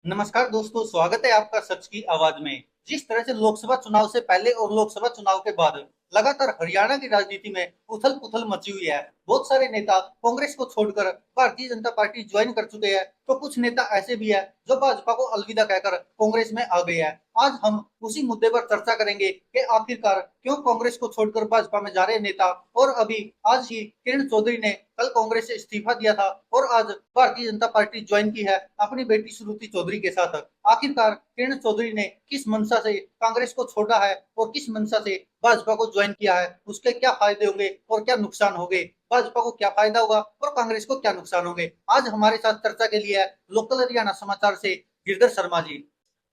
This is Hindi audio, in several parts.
नमस्कार दोस्तों, स्वागत है आपका सच की आवाज में। जिस तरह से लोकसभा चुनाव से पहले और लोकसभा चुनाव के बाद लगातार हरियाणा की राजनीति में उथल पुथल मची हुई है। बहुत सारे नेता कांग्रेस को छोड़कर भारतीय जनता पार्टी ज्वाइन कर चुके हैं, तो कुछ नेता ऐसे भी है जो भाजपा को अलविदा कहकर कांग्रेस में आ गए हैं। आज हम उसी मुद्दे पर चर्चा करेंगे कि आखिरकार क्यों कांग्रेस को छोड़कर भाजपा में जा रहे नेता। और अभी आज ही किरण चौधरी ने कल कांग्रेस से इस्तीफा दिया था और आज भारतीय जनता पार्टी ज्वाइन की है अपनी बेटी श्रुति चौधरी के साथ। आखिरकार किरण चौधरी ने किस मंशा से कांग्रेस को छोड़ा है और किस मंशा से भाजपा को ज्वाइन किया है, उसके क्या फायदे होंगे और क्या नुकसान होंगे, भाजपा को क्या फायदा होगा और कांग्रेस को क्या नुकसान होंगे। आज हमारे साथ चर्चा के लिए है लोकल हरियाणा समाचार से गिरधर शर्मा जी।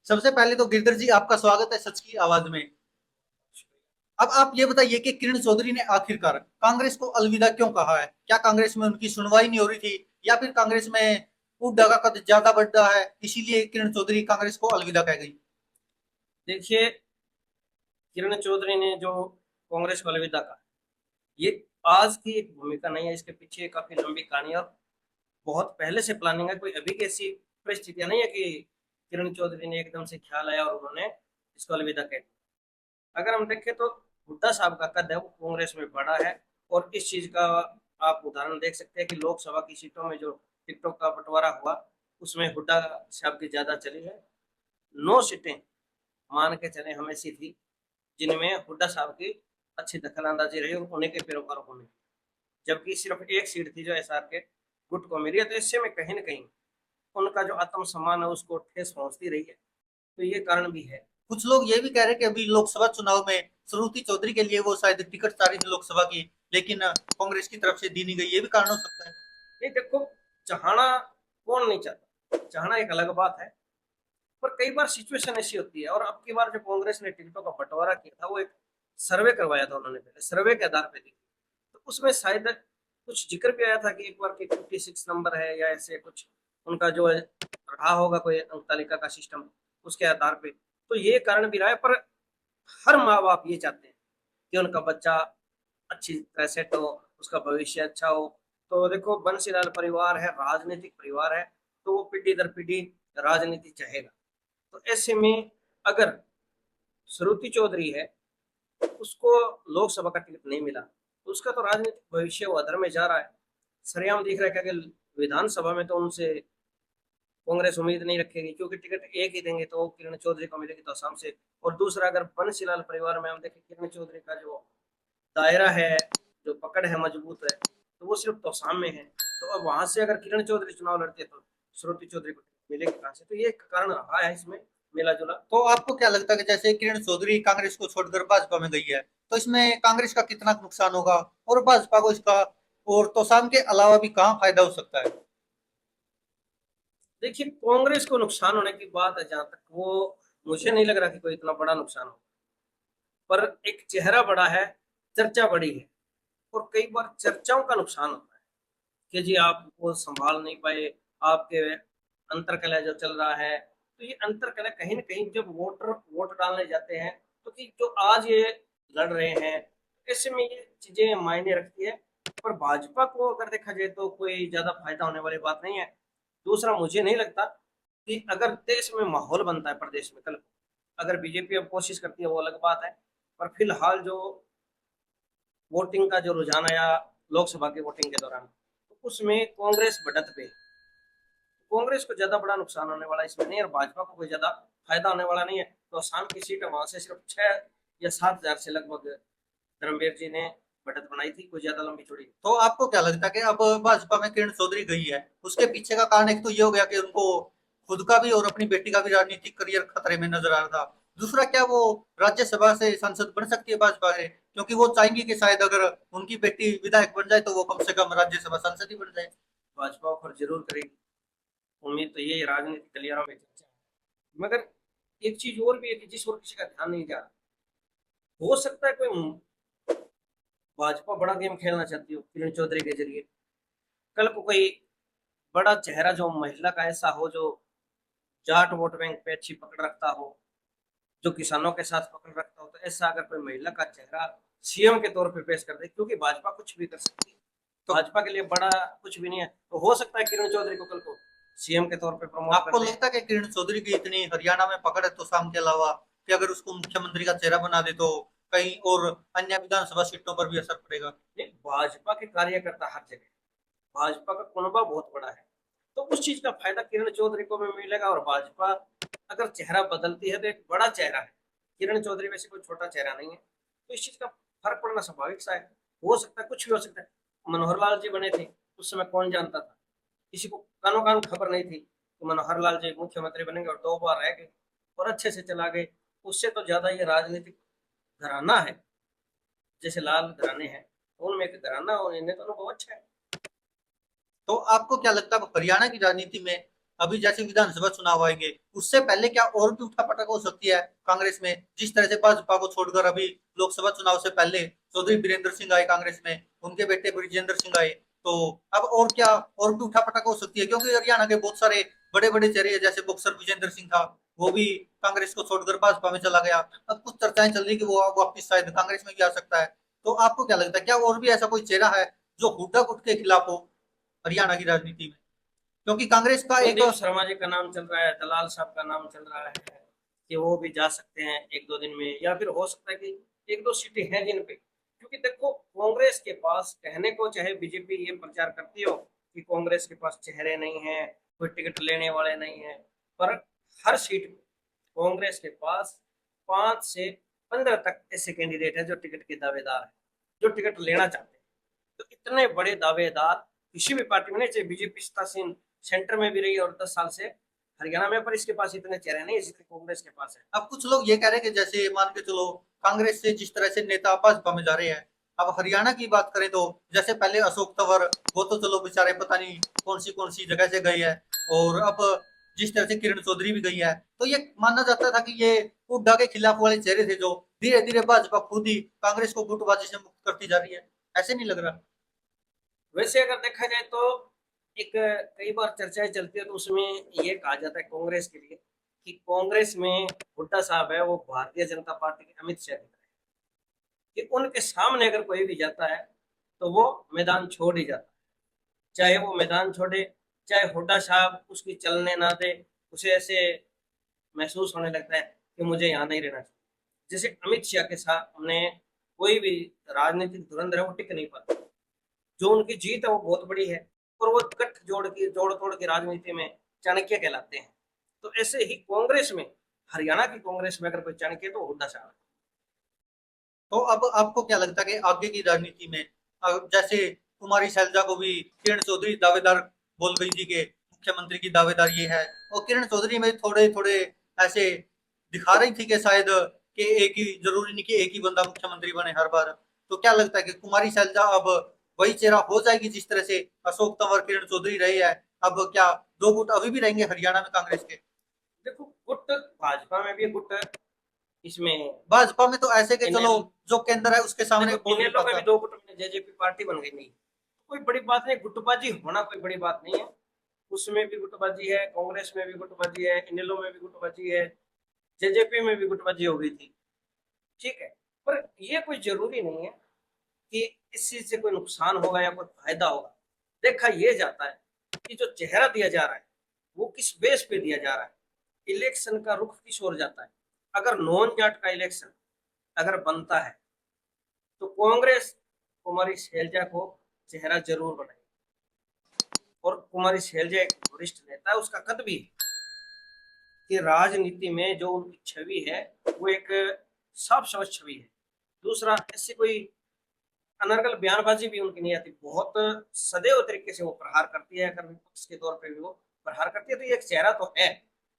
सबसे पहले तो गिरधर जी, आपका स्वागत है सच की आवाज में। अब आप ये बताइए कि किरण चौधरी ने आखिरकार कांग्रेस को अलविदा क्यों कहा है? क्या कांग्रेस में उनकी सुनवाई नहीं हो रही थी, या फिर कांग्रेस में हुड्डा का कद ज्यादा बढ़ रहा है इसीलिए किरण चौधरी कांग्रेस को अलविदा कह गई? देखिए, किरण चौधरी ने जो कांग्रेस को अलविदा कहा, ये आज की एक भूमिका नहीं है। इसके पीछे काफी लंबी कहानी है और बहुत पहले से प्लानिंग है। कोई अभी की ऐसी परिस्थितियां नहीं है कि किरण चौधरी ने एकदम से ख्याल आया और उन्होंने इसको अलविदा कह दिया। अगर हम देखें तो हुड्डा साहब का कद है वो कांग्रेस में बड़ा है। और इस चीज का आप उदाहरण देख सकते हैं कि लोकसभा की सीटों में जो टिकटॉक का बंटवारा हुआ, उसमें हुड्डा साहब की ज्यादा चली है। 9 सीटें मान के चले हम ऐसी थी जिनमें हुड्डा साहब की अच्छी दखल अंदाजी रही और उन्हीं के पैरोकारों को मिली, जबकि सिर्फ एक सीट थी जो एसआर के गुट को मिली है। तो इससे में कहीं ना कहीं उनका जो आत्मसम्मान है उसको ठेस पहुंचती रही है। तो ये कारण भी है। कुछ लोग ये भी कह रहे हैं कि अभी लोकसभा चुनाव में श्रुति चौधरी के लिए वो शायद टिकट चाह रही थी लोकसभा की, लेकिन कांग्रेस की तरफ से दी नहीं गई। ये भी कारण हो सकता है। ये देखो, चाहना कौन नहीं चाहता, चाहना एक अलग बात है। पर कई बार सिचुएशन ऐसी होती है। और अब की बार जो कांग्रेस ने टिकटों का बंटवारा किया था वो एक सर्वे करवाया था उन्होंने, पहले सर्वे के आधार पर दी। तो उसमें शायद कुछ जिक्र भी आया था कि एक बार की 56 नंबर है या ऐसे कुछ उनका जो है रहा होगा कोई अंक तालिका का सिस्टम, उसके आधार पे। तो ये कारण भी रहा है। पर हर माँ बाप ये चाहते हैं कि उनका बच्चा अच्छी तरह सेट हो, उसका भविष्य अच्छा हो। तो देखो, बंसीलाल परिवार है, राजनीतिक परिवार है, तो वो पीढ़ी दर पीढ़ी राजनीति चाहेगा। तो ऐसे में अगर श्रुति चौधरी है, उसको लोकसभा का टिकट नहीं मिला, तो उसका तो राजनीतिक भविष्य वो अधर में जा रहा है। सरेआम दिख रहा है कि अगर विधानसभा में तो उनसे कांग्रेस उम्मीद नहीं रखेगी, क्योंकि टिकट एक ही देंगे तो किरण चौधरी को मिलेगी तो आसाम से। और दूसरा, अगर बंसीलाल परिवार में हम देखें, किरण चौधरी का जो दायरा है, जो पकड़ है, मजबूत है, तो वो सिर्फ तोसाम में है। तो अब वहां से अगर किरण चौधरी चुनाव लड़ते तो श्रुति चौधरी को मिलेगी कहां से? तो ये एक कारण रहा है इसमें, मिला जुला। तो आपको क्या लगता है कि जैसे किरण चौधरी कांग्रेस को छोड़कर भाजपा में गई है, तो इसमें कांग्रेस का कितना नुकसान होगा और भाजपा को इसका और तोसाम के अलावा भी कहाँ फायदा हो सकता है? देखिए, कांग्रेस को नुकसान होने की बात है जहां तक, वो मुझे नहीं लग रहा कि कोई इतना बड़ा नुकसान हो। पर एक चेहरा बड़ा है, चर्चा बड़ी है, और कई बार चर्चाओं का नुकसान होता है कि जी आप वो संभाल नहीं पाए, आपके अंतर कलह जो चल रहा है। तो ये अंतर कलह कहीं ना कहीं जब वोटर वोट डालने जाते हैं, तो कि जो आज ये लड़ रहे हैं, ऐसे में ये चीजें मायने रखती है। पर भाजपा को अगर देखा जाए तो कोई ज्यादा फायदा होने वाली बात नहीं है। दूसरा, मुझे नहीं लगता कि अगर देश में माहौल बनता है, प्रदेश में कल अगर बीजेपी अब कोशिश करती है वो अलग बात है। पर फिलहाल जो वोटिंग का जो रुझान आया लोकसभा की वोटिंग के दौरान, तो उसमें कांग्रेस बढ़त पे है। कांग्रेस को ज्यादा बड़ा नुकसान होने वाला इसमें नहीं, और भाजपा को कोई ज्यादा फायदा होने वाला नहीं है। तो आसाम की सीट है, वहां से सिर्फ 6 या 7 हजार से लगभग धर्मवीर जी ने बढ़त बनाई थी, कोई ज्यादा लंबी चौड़ी। तो आपको क्या लगता है कि अब भाजपा में किरण चौधरी गई है, उसके पीछे का कारण एक तो ये हो गया कि उनको खुद का भी और अपनी बेटी का भी राजनीतिक करियर खतरे में नजर आ रहा था। दूसरा, क्या वो राज्यसभा से सांसद बन सकती है भाजपा है, क्योंकि वो चाहेंगी कि शायद अगर उनकी बेटी विधायक बन जाए तो वो कम से कम राज्यसभा सांसद ही बन जाए। भाजपा पर जरूर करेगी, उम्मीद तो यही राजनीतिक गलियारों में चर्चा है। मगर एक चीज और भी है कि जिस और किसी का ध्यान नहीं जा रहा, हो सकता है कोई भाजपा बड़ा गेम खेलना चाहती हो किरण चौधरी के जरिए। कल को कोई बड़ा चेहरा जो महिला का ऐसा हो, जो जाट वोट बैंक पे अच्छी पकड़ रखता हो, जो किसानों के साथ पकड़ रखता हो, तो ऐसा अगर कोई महिला का चेहरा सीएम के तौर पे पेश कर दे, क्योंकि भाजपा कुछ भी कर सकती है, तो भाजपा के लिए बड़ा कुछ भी नहीं है। तो हो सकता है किरण चौधरी को कल को सीएम के तौर पे प्रमोट आपको करते हैं। लगता है कि किरण चौधरी की इतनी हरियाणा में पकड़ है तो शाम के अलावा कि अगर उसको मुख्यमंत्री का चेहरा बना दे तो कहीं और अन्य विधानसभा सीटों पर भी असर पड़ेगा? नहीं, भाजपा के कार्यकर्ता हर जगह, भाजपा का कुनबा बहुत बड़ा है, तो उस चीज का फायदा किरण चौधरी को भी मिलेगा। और भाजपा अगर चेहरा बदलती है तो एक बड़ा चेहरा है, किरण चौधरी वैसे कोई छोटा चेहरा नहीं है, तो इस चीज का फर्क पड़ना स्वाभाविक सा है। हो सकता है, कुछ भी हो सकता है। मनोहर लाल जी बने थे, उस समय कौन जानता था, किसी को कानो कान खबर नहीं थी कि मनोहर लाल जी मुख्यमंत्री बनेंगे, और 2 बार रह गए और अच्छे से चला गए। उससे तो ज्यादा ये राजनीतिक घराना है, जैसे लाल घराने हैं, तो उनमें एक घराना और इन्हें तो अनुभव अच्छा है। तो आपको क्या लगता है हरियाणा की राजनीति में अभी जैसे विधानसभा चुनाव आएंगे उससे पहले क्या और भी उठापटक हो सकती है कांग्रेस में, जिस तरह से भाजपा को छोड़कर अभी लोकसभा चुनाव से पहले चौधरी बीरेंद्र सिंह आए कांग्रेस में, उनके बेटे ब्रिजेंद्र सिंह आए, तो अब और क्या और भी उठापटक हो सकती है? क्योंकि हरियाणा के बहुत सारे बड़े बड़े चेहरे हैं, जैसे बॉक्सर विजेंद्र सिंह था, वो भी कांग्रेस को छोड़कर भाजपा में चला गया। अब कुछ चर्चाएं चल रही कि वो वापिस शायद कांग्रेस में भी आ सकता है। तो आपको क्या लगता है क्या और भी ऐसा कोई चेहरा है जो हुड्डा गुट के खिलाफ हो हरियाणा की राजनीति में? क्योंकि कांग्रेस का एक कुलदीप शर्मा जी का नाम चल रहा है, दलाल साहब का नाम चल रहा है कि वो भी जा सकते हैं 1-2 दिन में, या फिर हो सकता है कि 1-2 सीटें हैं जिन पे, क्योंकि देखो कांग्रेस के पास कहने को चाहे बीजेपी ये प्रचार करती हो कि कांग्रेस के पास चेहरे नहीं है, कोई टिकट लेने वाले नहीं है, पर हर सीट में कांग्रेस के पास 5 से 15 तक ऐसे कैंडिडेट हैं जो टिकट के दावेदार हैं, जो टिकट लेना चाहते हैं। तो इतने बड़े दावेदार किसी भी पार्टी में नहीं, चाहे बीजेपी शासन सेंटर में भी रही और 10 साल से हरियाणा में, पर इसके पास इतने चेहरे नहीं जितने कांग्रेस के पास है। अब कुछ लोग ये कह रहे हैं कि जैसे मान के चलो कांग्रेस से जिस तरह से नेता भाजपा में जा रहे हैं, अब हरियाणा की बात करें तो जैसे पहले अशोक तंवर, वो तो चलो बेचारे पता नहीं कौन सी जगह से गए हैं, और अब जिस तरह से किरण चौधरी भी गई है, तो ये माना जाता था कि ये हुड्डा के खिलाफ वाले चेहरे थे जो धीरे धीरे भाजपा खुद ही कांग्रेस को गुटबाजी से मुक्त करती जा रही है। ऐसे नहीं लग रहा? वैसे अगर देखा जाए तो एक कई बार चर्चाएं चलती है, तो उसमें ये कहा जाता है कांग्रेस के लिए कि कांग्रेस में हुड्डा साहब है वो भारतीय जनता पार्टी के अमित शाह की तरह है, कि उनके सामने अगर कोई भी जाता है तो वो मैदान छोड़ ही जाता है, चाहे वो मैदान छोड़े, चाहे हुड्डा साहब उसकी चलने ना दे, उसे ऐसे महसूस होने लगता है कि मुझे यहाँ नहीं रहना चाहिए। जैसे अमित शाह के सामने कोई भी राजनीतिक धुरंधर है वो टिक नहीं पाता, जो उनकी जीत है वो बहुत बड़ी है, और वो जोड़ तोड़ की राजनीति में चाणक्य कहलाते हैं। तो ऐसे ही कांग्रेस में, हरियाणा की कांग्रेस में अगर कोई चाणक्य तो हुड्डा साहब है। तो अब आपको क्या लगता है कि आगे की राजनीति में जैसे कुमारी शैलजा को भी किरण चौधरी दावेदार बोल गई थी कि मुख्यमंत्री की दावेदार ये है, और किरण चौधरी में थोड़े थोड़े ऐसे दिखा रही थी कि शायद कि एक ही जरूरी नहीं कि एक ही बंदा मुख्यमंत्री बने हर बार। तो क्या लगता है कि कुमारी शैलजा अब वही चेहरा हो जाएगी जिस तरह से अशोक तंवर किरण चौधरी रही है? अब क्या दो गुट अभी भी रहेंगे हरियाणा में कांग्रेस के? देखो गुट भाजपा में भी गुट, इसमें भाजपा में तो ऐसे के चलो इन्हें, जो केंद्र है उसके सामने देखो बोल नहीं इनेलो में भी पाता। 2 गुट में जेजेपी पार्टी बन गई, नहीं कोई बड़ी बात नहीं, गुटबाजी होना कोई बड़ी बात नहीं है। उसमें भी गुटबाजी है, कांग्रेस में भी गुटबाजी है, इनेलो में भी गुटबाजी है, जेजेपी में भी गुटबाजी हो गई थी, ठीक है। पर ये कोई जरूरी नहीं है कि इस चीज से कोई नुकसान होगा या कोई फायदा होगा। देखा यह जाता है कि जो चेहरा दिया जा रहा है वो किस बेस पे दिया जा रहा है, इलेक्शन का रुख किस ओर जाता है। अगर नॉन जाट का इलेक्शन अगर बनता है तो कांग्रेस कुमारी शैलजा को चेहरा जरूर बनाएगी, और कुमारी शैलजा एक वरिष्ठ नेता है, उसका कद भी है कि राजनीति में जो उनकी छवि है वो एक साफ समझ छवि है। दूसरा, ऐसी कोई अनर्गल बयानबाजी भी उनकी नहीं आती, बहुत सदैव तरीके से वो प्रहार करती है, अगर विपक्ष के तौर पर भी वो प्रहार करती है, तो ये एक चेहरा तो है,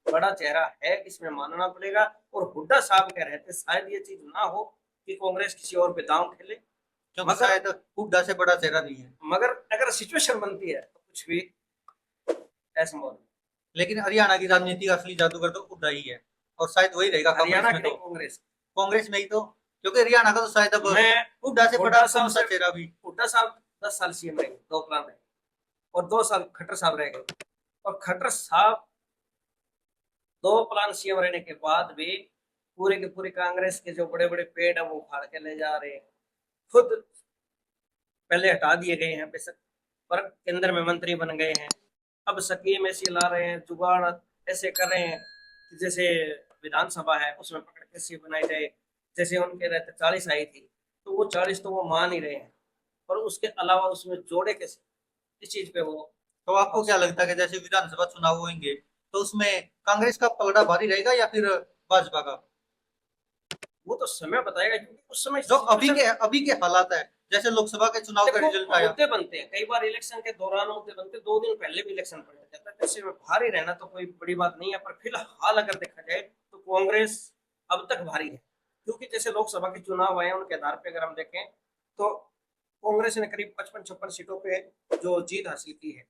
बड़ा चेहरा है, इसमें मानना पड़ेगा। और हुड्डा साहब कह रहे थे शायद ये चीज ना हो कि कांग्रेस किसी और पे दांव खेले, क्योंकि मगर शायद हुड्डा से बड़ा चेहरा नहीं है। मगर अगर सिचुएशन बनती है तो कुछ भी असंभव नहीं। लेकिन हरियाणा की राजनीति का असली जादूगर तो हुड्डा ही है, और शायद वही रहेगा कांग्रेस हरियाणा में की तो। नहीं, कांग्रेस। कांग्रेस में ही तो, क्योंकि हरियाणा का तो शायद अब मैं हुड्डा से बड़ा हुड्डा कौन साहब सा से, चेहरा भी। हुड्डा साहब 10 साल सीएम रहे, 2 प्लान रहे, और 2 साल खट्टर साहब रह गए, और खट्टर साहब 2 प्लान सीएम रहने के बाद भी पूरे के पूरे कांग्रेस के जो बड़े बड़े पेड़ है वो उखाड़ के ले जा रहे हैं, खुद पहले हटा दिए गए हैं बेशक, पर केंद्र में मंत्री बन गए हैं, अब स्कीम ऐसी ला रहे हैं, जुगाड़ ऐसे कर रहे हैं कि जैसे विधानसभा है उसमें पकड़ कैसे बनाई जाए। जैसे उनके रहते 40 आई थी, तो वो 40 तो वो मान ही रहे हैं, पर उसके अलावा उसमें जोड़े कैसे, इस चीज पे वो तो आपको क्या लगता है कि जैसे विधानसभा चुनाव होंगे तो उसमें कांग्रेस का पलड़ा भारी रहेगा या फिर भाजपा का? वो तो समय बताएगा, क्योंकि उस समय जो सिचुएशन। अभी के हालात है, जैसे लोकसभा के चुनाव का देखो, रिजल्ट आया। मुद्दे बनते हैं कई बार इलेक्शन के दौरान, मुद्दे बनते हैं 2 दिन पहले भी इलेक्शन पड़ जाता है, ऐसे में भारी रहना तो कोई बड़ी बात नहीं है। पर फिलहाल अगर देखा जाए तो कांग्रेस अब तक भारी है, क्योंकि जैसे लोकसभा के चुनाव आए उनके आधार पे अगर हम देखें तो कांग्रेस ने करीब 55-56 सीटों पे जो जीत हासिल की है,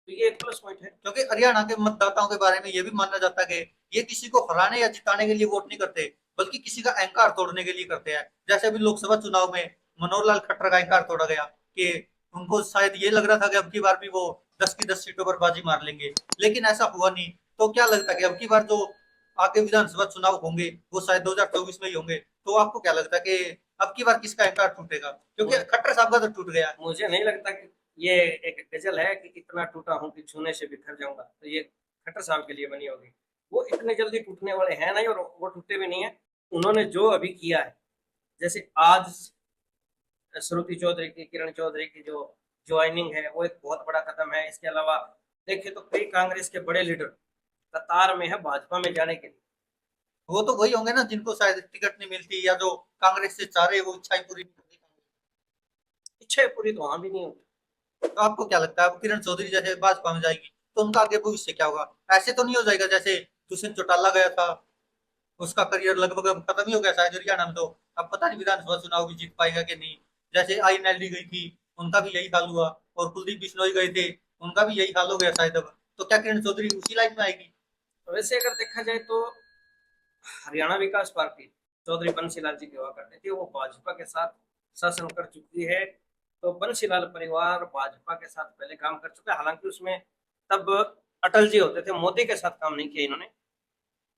तो ये एक प्लस पॉइंट है। क्योंकि हरियाणा के मतदाताओं के बारे में ये भी माना जाता है कि ये किसी को हराने या जिताने के लिए वोट नहीं करते, बल्कि किसी का अहंकार तोड़ने के लिए करते हैं। जैसे अभी लोकसभा चुनाव में मनोहर लाल खट्टर का अहंकार तोड़ा गया कि उनको शायद ये लग रहा था कि अब की बार भी वो 10 की 10 सीटों पर बाजी मार लेंगे, लेकिन ऐसा हुआ नहीं। तो क्या लगता है कि अब की बार जो आगे विधानसभा चुनाव होंगे वो शायद 2024 में ही होंगे, तो आपको क्या लगता है कि अब की बार किसका अहंकार टूटेगा? क्योंकि मुझे खट्टर साहब का तो टूट गया। मुझे नहीं लगता कि ये एक गजल है कि इतना टूटा हूं कि छूने से बिखर जाऊंगा, तो ये खट्टर साहब के लिए बनी होगी। वो इतने जल्दी टूटने वाले हैं नहीं, और वो टूटे भी नहीं है। उन्होंने जो अभी किया है, जैसे आज श्रुति चौधरी की, किरण चौधरी की जो ज्वाइनिंग है, वो एक बहुत बड़ा कदम है। इसके अलावा देखिए तो कई कांग्रेस के बड़े लीडर कतार में है भाजपा में जाने के लिए। वो तो वही होंगे ना जिनको शायद टिकट नहीं मिलती या जो कांग्रेस से चाह रहे वो इच्छाएं पूरी नहीं करती। इच्छा पूरी तो वहां भी नहीं होती। तो आपको क्या लगता है अब किरण चौधरी जैसे भाजपा में जाएगी तो उनका आगे भविष्य क्या होगा? ऐसे तो नहीं हो जाएगा जैसे दुष्यंत चौटाला गया था, उसका करियर लगभग अब खत्म ही हो गया शायद हरियाणा में, तो अब पता नहीं विधानसभा चुनाव भी जीत पाएगा कि नहीं। जैसे आई एनएलडी गई थी, उनका भी यही हाल हुआ, और कुलदीप बिश्नोई गए थे, उनका भी यही हाल हो गया शायद। अब तो क्या किरण चौधरी उसी लाइन में आएगी? वैसे अगर देखा जाए तो हरियाणा विकास पार्टी चौधरी बंसीलाल जी की हुआ करते थे, वो भाजपा के साथ शासन कर चुकी है। तो बंसीलाल परिवार भाजपा के साथ पहले काम कर चुका है, हालांकि उसमें तब अटल जी होते थे, मोदी के साथ काम नहीं किया इन्होंने,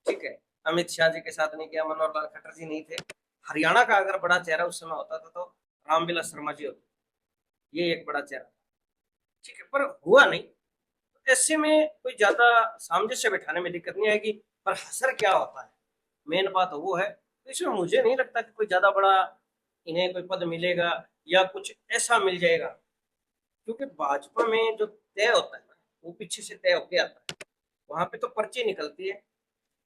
ठीक है। अमित शाह जी के साथ नहीं किया, मनोहर लाल खट्टर जी नहीं थे। हरियाणा का अगर बड़ा चेहरा उस समय होता था तो रामविलास शर्मा जी होते, ये एक बड़ा चेहरा, ठीक है, पर हुआ नहीं। तो ऐसे में कोई ज्यादा सामंजस्य बैठाने में दिक्कत नहीं आएगी। पर असर क्या होता है, मेन बात वो है। तो इसमें मुझे नहीं लगता कि कोई ज्यादा बड़ा इन्हें कोई पद मिलेगा या कुछ ऐसा मिल जाएगा, क्योंकि भाजपा में जो तय होता है ना, वो पीछे से तय होके आता है। वहां पे तो पर्ची निकलती है।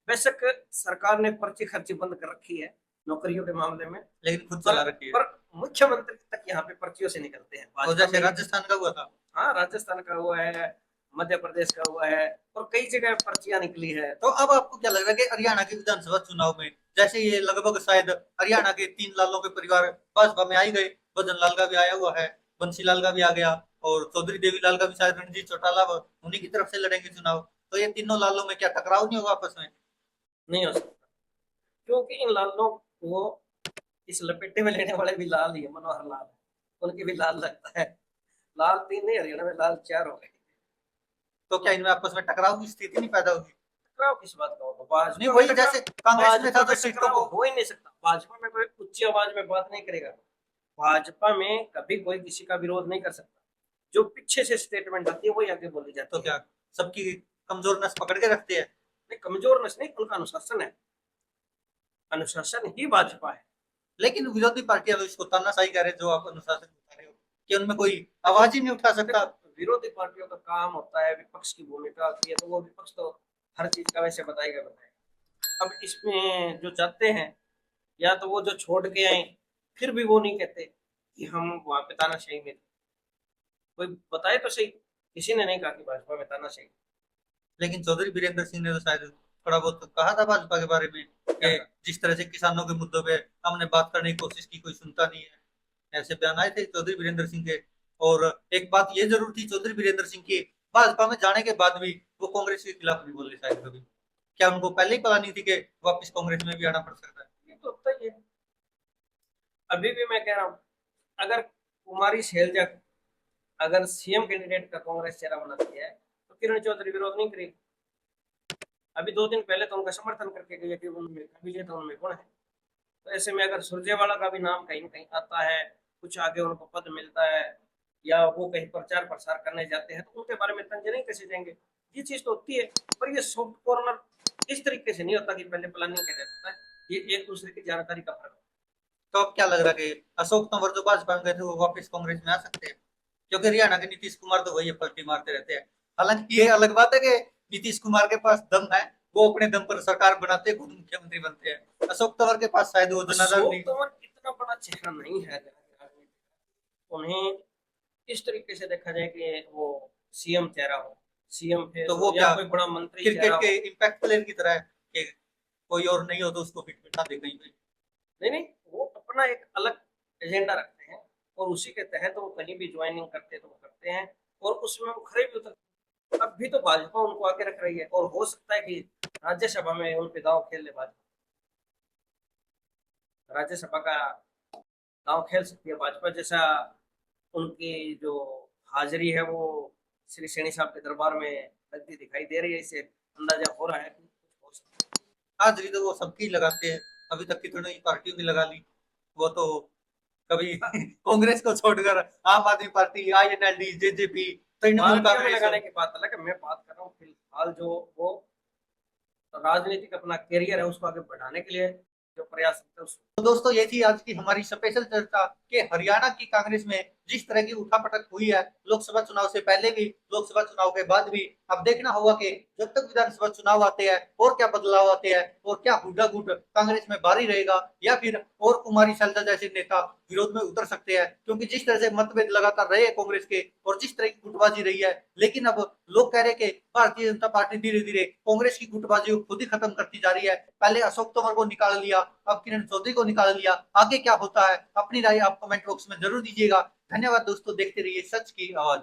बेशक सरकार ने पर्ची खर्ची बंद कर रखी है नौकरियों के मामले में, लेकिन खुद पर चला रखी है। पर मुख्यमंत्री तक यहाँ पे पर्चियों से निकलते हैं और भाजपा जैसे में। राजस्थान का हुआ था। हाँ, राजस्थान का हुआ है, मध्य प्रदेश का हुआ है, और कई जगह पर्चियां निकली है। तो अब आपको क्या लग रहा है कि हरियाणा के विधानसभा चुनाव में जैसे ये लगभग शायद हरियाणा के 3 लालों के परिवार भाजपा में आ ही गए, भजन लाल का भी आया हुआ है, बंसी लाल का भी आ गया, और चौधरी देवी लाल का भी शायद रणजीत चौटाला उन्हीं की तरफ से लड़ेंगे चुनाव। तो ये तीनों लालों में क्या टकराव नहीं होगा आपस में? नहीं हो सकता, क्योंकि इन लालों को इस लपेटे में लेने वाले भी लाल ही है, मनोहर लाल, उनके भी लाल लगता है। लाल 3 नहीं, हरियाणा में लाल 4 हो गए। तो क्या इनमें आपस में टकराव की स्थिति नहीं पैदा होगी? टकराव किस बात का होगा, नहीं, भाजपा में वही टकराव, जैसे कांग्रेस में था भाजपा तो में सीटों टकराव को। हो ही नहीं सकता। भाजपा में कोई उच्च आवाज में बात नहीं करेगा, भाजपा में कभी कोई किसी का विरोध नहीं कर सकता। जो पीछे से स्टेटमेंट आती है वही आगे बोली तो जाती है। क्या सबकी कमजोर नस पकड़ के रखते हैं? नहीं, कमजोर नस नहीं, उनका अनुशासन है, अनुशासन ही भाजपा है। लेकिन विरोधी पार्टियां तो इसको तानाशाही कह रहे हैं, जो आप अनुशासन बता रहे हो कि उनमें कोई देखो आवाज ही नहीं उठा सकता। देखो, विरोधी पार्टियों का काम होता है, विपक्ष की भूमिका होती है, तो वो विपक्ष तो हर चीज का वैसे बताएगा। अब इसमें जो चाहते हैं, या तो वो जो छोड़ के आए, फिर भी वो नहीं कहते कि हम वहां पे तानाशाही में थे। कोई बताए तो सही, किसी ने नहीं कहा कि भाजपा में तानाशाही। लेकिन चौधरी बीरेंद्र सिंह ने तो शायद थोड़ा बहुत तो कहा था भाजपा के बारे में क्या कि था? जिस तरह से किसानों के मुद्दों पे हमने बात करने की कोशिश की, कोई सुनता नहीं है, ऐसे बयान आए थे चौधरी बीरेंद्र सिंह के। और एक बात ये जरूर थी चौधरी बीरेंद्र सिंह की, भाजपा में जाने के बाद भी वो कांग्रेस के खिलाफ नहीं बोले शायद कभी। क्या उनको पहले ही पता नहीं थी कि वापस कांग्रेस में भी आना पड़ सकता है? ये तो होता ही है। अभी भी मैं कह रहा हूँ, अगर कुमारी शैलजा अगर सीएम कैंडिडेट का कांग्रेस चेहरा बनाती है, तो किरण चौधरी विरोध नहीं करेगी। अभी 2 दिन पहले तो उनका समर्थन करके गए कि उनमें विजय तो उनमें गुण है। तो ऐसे में अगर सुरजेवाला का भी नाम कहीं ना कहीं आता है, कुछ आगे उनको पद मिलता है, या वो कहीं प्रचार प्रसार करने जाते हैं तो उनके बारे में तंज नहीं कसे जाएंगे। ये चीज तो होती है, पर ये सॉफ्ट कॉर्नर इस तरीके से नहीं होता कि पहले प्लानिंग के तहत होता है, ये एक दूसरे की जानकारी का फर्क। तो अब क्या लग रहा है कि अशोक तंवर जो भाजपा में गए थे वो वापस कांग्रेस में आ सकते हैं? क्योंकि हरियाणा के नीतीश कुमार तो वही पलटी मारते रहते हैं। हालांकि ये अलग बात है कि नीतीश कुमार के पास दम है, वो अपने दम पर सरकार बनाते हैं, खुद मुख्यमंत्री बनते हैं। अशोक तंवर के पास शायद वो जनाधार अशोक नहीं। तंवर इतना बड़ा चेहरा नहीं है राजनीति का। उन्हें इस तरीके से देखा जाए कि वो सीएम चेहरा हो, सीएम फेस तो हो वो या क्या कोई बड़ा मंत्री क्रिकेट चेहरा के हो। इम्पैक्ट प्लेयर की तरह है कि कोई और नहीं हो तो उसको फिट बिठा दे कहीं पे? नहीं नहीं, वो अपना एक अलग एजेंडा रखते हैं और उसी के तहत वो कहीं भी ज्वाइनिंग करते हैं तो वो करते हैं, और उसमें वो खड़े भी उतरते हैं। अब भी तो भाजपा उनको आके रख रही है, और हो सकता है कि राज्यसभा में उन पे दांव खेल ले भाजपा, राज्यसभा का दांव खेल सकती है भाजपा। जैसा उनकी जो हाजिरी है वो श्री सैनी साहब के दरबार में लगती दिखाई दे रही है, इससे अंदाजा हो रहा है कि कुछ हो सकता है। हाजिरी तो वो सबकी लगाते हैं, अभी तक कितनी पार्टियों की लगा ली। वो तो कभी कांग्रेस को छोड़कर आम आदमी पार्टी, आईएनएलडी, जेजेपी, तृणमूल पार्टियों में कांग्रेस। लगाने की बात अलग है, मैं बात कर रहा हूँ फिलहाल जो वो राजनीतिक अपना करियर है उसको आगे बढ़ाने के लिए जो प्रयास करते हैं उस। तो दोस्तों ये थी आज की हमारी स्पेशल चर्चा कि हरियाणा की कांग्रेस में जिस तरह की उठापटक हुई है लोकसभा चुनाव से पहले भी, लोकसभा चुनाव के बाद भी। अब देखना होगा कि जब तक विधानसभा चुनाव आते हैं और क्या बदलाव आते हैं, और क्या हुड्डा-गुट कांग्रेस में भारी रहेगा, या फिर और कुमारी शैलजा जैसे नेता विरोध में उतर सकते हैं। क्योंकि जिस तरह से मतभेद लगातार रहे कांग्रेस के और जिस तरह की गुटबाजी रही है, लेकिन अब लोग कह रहे हैं कि भारतीय जनता पार्टी धीरे धीरे कांग्रेस की गुटबाजी को खुद ही खत्म करती जा रही है। पहले अशोक तंवर को निकाल लिया, अब किरण चौधरी को निकाल लिया। आगे क्या होता है, अपनी राय आप कमेंट बॉक्स में जरूर दीजिएगा। धन्यवाद दोस्तों, देखते रहिए सच की आवाज।